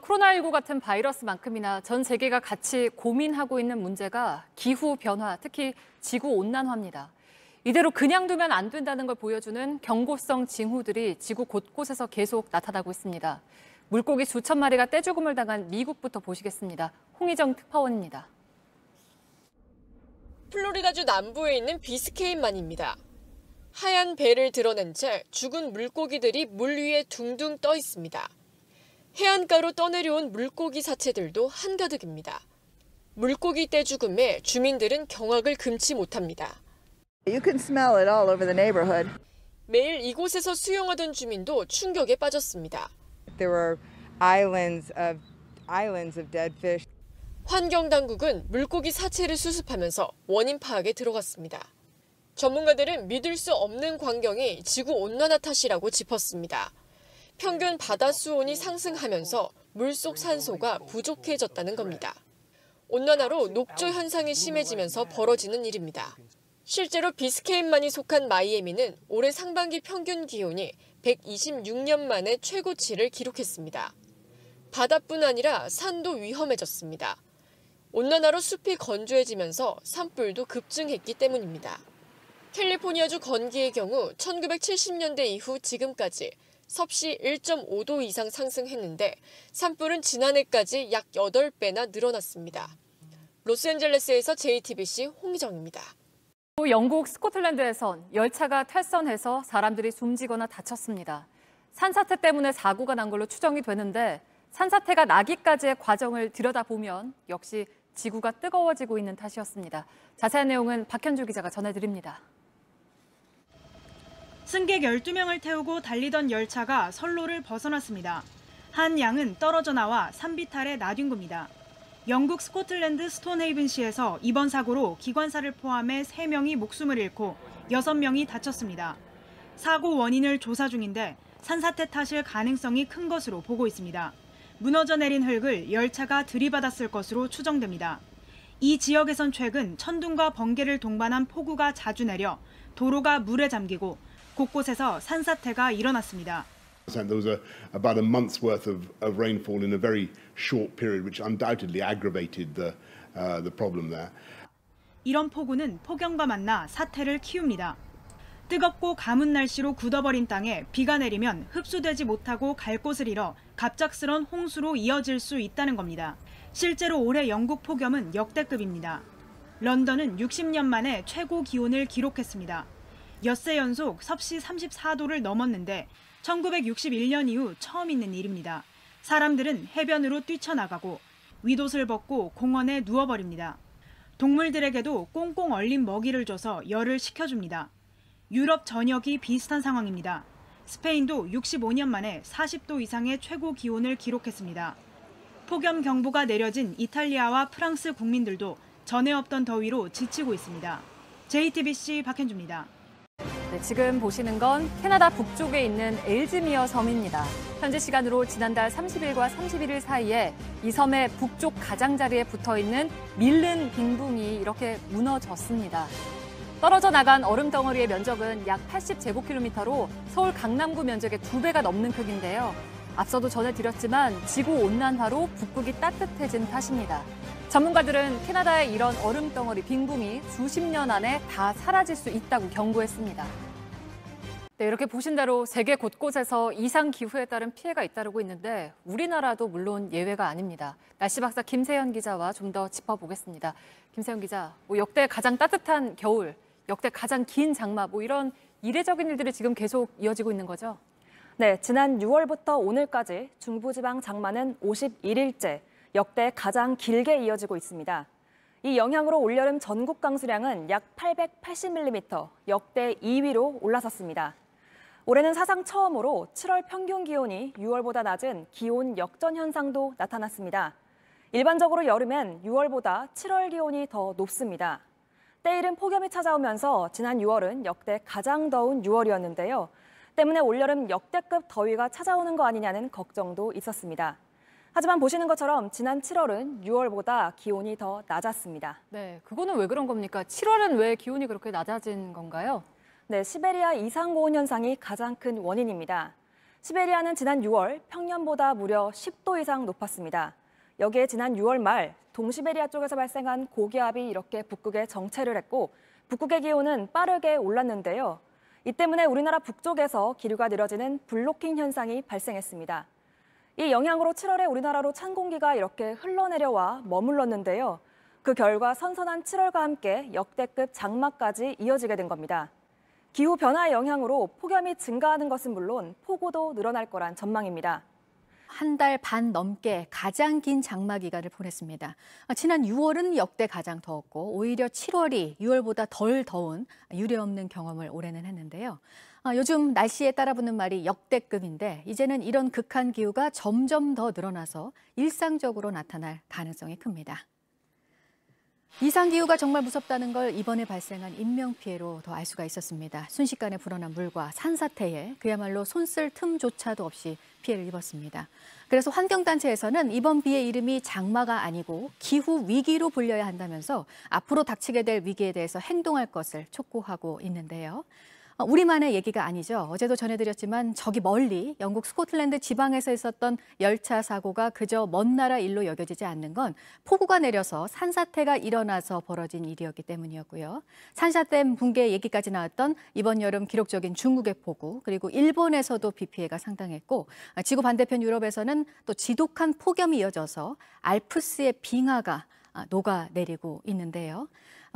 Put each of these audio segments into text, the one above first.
코로나19 같은 바이러스만큼이나 전 세계가 같이 고민하고 있는 문제가 기후 변화, 특히 지구 온난화입니다. 이대로 그냥 두면 안 된다는 걸 보여주는 경고성 징후들이 지구 곳곳에서 계속 나타나고 있습니다. 물고기 수천 마리가 떼죽음을 당한 미국부터 보시겠습니다. 홍희정 특파원입니다. 플로리다주 남부에 있는 비스케인만입니다. 하얀 배를 드러낸 채 죽은 물고기들이 물 위에 둥둥 떠 있습니다. 해안가로 떠내려온 물고기 사체들도 한가득입니다. 물고기 떼죽음에 주민들은 경악을 금치 못합니다. You can smell it all over the neighborhood. 매일 이곳에서 수영하던 주민도 충격에 빠졌습니다. There were islands of dead fish. 환경당국은 물고기 사체를 수습하면서 원인 파악에 들어갔습니다. 전문가들은 믿을 수 없는 광경이 지구온난화 탓이라고 짚었습니다. 평균 바다 수온이 상승하면서 물속 산소가 부족해졌다는 겁니다. 온난화로 녹조 현상이 심해지면서 벌어지는 일입니다. 실제로 비스케인만이 속한 마이애미는 올해 상반기 평균 기온이 126년 만에 최고치를 기록했습니다. 바다뿐 아니라 산도 위험해졌습니다. 온난화로 숲이 건조해지면서 산불도 급증했기 때문입니다. 캘리포니아주 건기의 경우 1970년대 이후 지금까지 섭씨 1.5도 이상 상승했는데 산불은 지난해까지 약 8배나 늘어났습니다. 로스앤젤레스에서 JTBC 홍희정입니다. 영국 스코틀랜드에선 열차가 탈선해서 사람들이 숨지거나 다쳤습니다. 산사태 때문에 사고가 난 걸로 추정이 되는데 산사태가 나기까지의 과정을 들여다보면 역시 지구가 뜨거워지고 있는 탓이었습니다. 자세한 내용은 박현주 기자가 전해드립니다. 승객 12명을 태우고 달리던 열차가 선로를 벗어났습니다. 한 양은 떨어져 나와 산비탈에 나뉜 겁니다. 영국 스코틀랜드 스톤헤이븐시에서 이번 사고로 기관사를 포함해 3명이 목숨을 잃고 6명이 다쳤습니다. 사고 원인을 조사 중인데 산사태 탓일 가능성이 큰 것으로 보고 있습니다. 무너져 내린 흙을 열차가 들이받았을 것으로 추정됩니다. 이 지역에선 최근 천둥과 번개를 동반한 폭우가 자주 내려 도로가 물에 잠기고 곳곳에서 산사태가 일어났습니다. There was about a month's worth of rainfall in a very short period, which undoubtedly aggravated the problem there. 이런 폭우는 폭염과 만나 사태를 키웁니다. 뜨겁고 가문 날씨로 굳어버린 땅에 비가 내리면 흡수되지 못하고 갈 곳을 잃어 갑작스런 홍수로 이어질 수 있다는 겁니다. 실제로 올해 영국 폭염은 역대급입니다. 런던은 60년 만에 최고 기온을 기록했습니다. 엿새 연속 섭씨 34도를 넘었는데 1961년 이후 처음 있는 일입니다. 사람들은 해변으로 뛰쳐나가고 윗옷을 벗고 공원에 누워버립니다. 동물들에게도 꽁꽁 얼린 먹이를 줘서 열을 식혀줍니다. 유럽 전역이 비슷한 상황입니다. 스페인도 65년 만에 40도 이상의 최고 기온을 기록했습니다. 폭염 경보가 내려진 이탈리아와 프랑스 국민들도 전에 없던 더위로 지치고 있습니다. JTBC 박현주입니다. 네, 지금 보시는 건 캐나다 북쪽에 있는 엘즈미어 섬입니다. 현지 시간으로 지난달 30일과 31일 사이에 이 섬의 북쪽 가장자리에 붙어있는 밀른 빙붕이 이렇게 무너졌습니다. 떨어져 나간 얼음 덩어리의 면적은 약 80제곱킬로미터로 서울 강남구 면적의 2배가 넘는 크기인데요. 앞서도 전해드렸지만 지구온난화로 북극이 따뜻해진 탓입니다. 전문가들은 캐나다의 이런 얼음 덩어리 빙붕이 수십 년 안에 다 사라질 수 있다고 경고했습니다. 네, 이렇게 보신 대로 세계 곳곳에서 이상 기후에 따른 피해가 잇따르고 있는데 우리나라도 물론 예외가 아닙니다. 날씨 박사 김세현 기자와 좀 더 짚어보겠습니다. 김세현 기자, 역대 가장 따뜻한 겨울, 역대 가장 긴 장마, 이런 이례적인 일들이 지금 계속 이어지고 있는 거죠? 네, 지난 6월부터 오늘까지 중부지방 장마는 51일째, 역대 가장 길게 이어지고 있습니다. 이 영향으로 올여름 전국 강수량은 약 880mm, 역대 2위로 올라섰습니다. 올해는 사상 처음으로 7월 평균 기온이 6월보다 낮은 기온 역전 현상도 나타났습니다. 일반적으로 여름엔 6월보다 7월 기온이 더 높습니다. 때이른 폭염이 찾아오면서 지난 6월은 역대 가장 더운 6월이었는데요. 때문에 올여름 역대급 더위가 찾아오는 거 아니냐는 걱정도 있었습니다. 하지만 보시는 것처럼 지난 7월은 6월보다 기온이 더 낮았습니다. 네, 그거는 왜 그런 겁니까? 7월은 왜 기온이 그렇게 낮아진 건가요? 네, 시베리아 이상고온 현상이 가장 큰 원인입니다. 시베리아는 지난 6월 평년보다 무려 10도 이상 높았습니다. 여기에 지난 6월 말 동시베리아 쪽에서 발생한 고기압이 이렇게 북극에 정체를 했고 북극의 기온은 빠르게 올랐는데요. 이 때문에 우리나라 북쪽에서 기류가 느려지는 블로킹 현상이 발생했습니다. 이 영향으로 7월에 우리나라로 찬 공기가 이렇게 흘러내려와 머물렀는데요. 그 결과 선선한 7월과 함께 역대급 장마까지 이어지게 된 겁니다. 기후 변화의 영향으로 폭염이 증가하는 것은 물론 폭우도 늘어날 거란 전망입니다. 한 달 반 넘게 가장 긴 장마 기간을 보냈습니다. 지난 6월은 역대 가장 더웠고 오히려 7월이 6월보다 덜 더운 유례없는 경험을 올해는 했는데요. 요즘 날씨에 따라붙는 말이 역대급인데 이제는 이런 극한 기후가 점점 더 늘어나서 일상적으로 나타날 가능성이 큽니다. 이상기후가 정말 무섭다는 걸 이번에 발생한 인명피해로 더 알 수가 있었습니다. 순식간에 불어난 물과 산사태에 그야말로 손쓸 틈조차도 없이 피해를 입었습니다. 그래서 환경단체에서는 이번 비의 이름이 장마가 아니고 기후위기로 불려야 한다면서 앞으로 닥치게 될 위기에 대해서 행동할 것을 촉구하고 있는데요. 우리만의 얘기가 아니죠. 어제도 전해드렸지만 저기 멀리 영국 스코틀랜드 지방에서 있었던 열차 사고가 그저 먼 나라 일로 여겨지지 않는 건 폭우가 내려서 산사태가 일어나서 벌어진 일이었기 때문이었고요. 산샤댐 붕괴 얘기까지 나왔던 이번 여름 기록적인 중국의 폭우, 그리고 일본에서도 비 피해가 상당했고 지구 반대편 유럽에서는 또 지독한 폭염이 이어져서 알프스의 빙하가 녹아내리고 있는데요.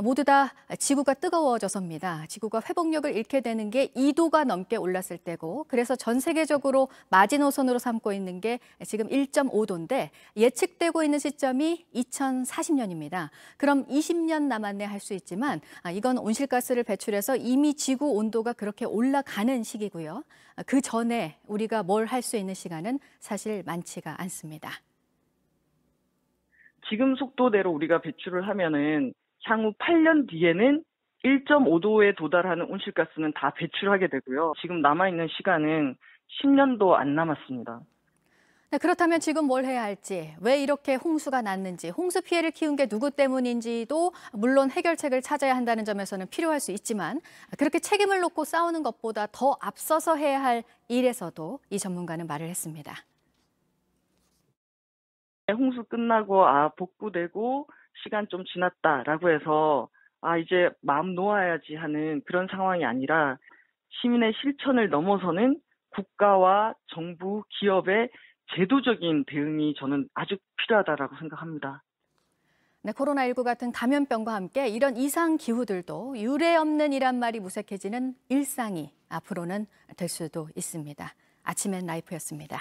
모두 다 지구가 뜨거워져서입니다. 지구가 회복력을 잃게 되는 게 2도가 넘게 올랐을 때고 그래서 전 세계적으로 마지노선으로 삼고 있는 게 지금 1.5도인데 예측되고 있는 시점이 2040년입니다. 그럼 20년 남았네 할 수 있지만 이건 온실가스를 배출해서 이미 지구 온도가 그렇게 올라가는 시기고요. 그 전에 우리가 뭘 할 수 있는 시간은 사실 많지가 않습니다. 지금 속도대로 우리가 배출을 하면은 향후 8년 뒤에는 1.5도에 도달하는 온실가스는 다 배출하게 되고요. 지금 남아있는 시간은 10년도 안 남았습니다. 네, 그렇다면 지금 뭘 해야 할지, 왜 이렇게 홍수가 났는지, 홍수 피해를 키운 게 누구 때문인지도 물론 해결책을 찾아야 한다는 점에서는 필요할 수 있지만 그렇게 책임을 놓고 싸우는 것보다 더 앞서서 해야 할 일에서도 이 전문가는 말을 했습니다. 홍수 끝나고 복구되고 시간 좀 지났다라고 해서 이제 마음 놓아야지 하는 그런 상황이 아니라 시민의 실천을 넘어서는 국가와 정부, 기업의 제도적인 대응이 저는 아주 필요하다라고 생각합니다. 네, 코로나19 같은 감염병과 함께 이런 이상 기후들도 유례없는 이란 말이 무색해지는 일상이 앞으로는 될 수도 있습니다. 아침엔 라이프였습니다.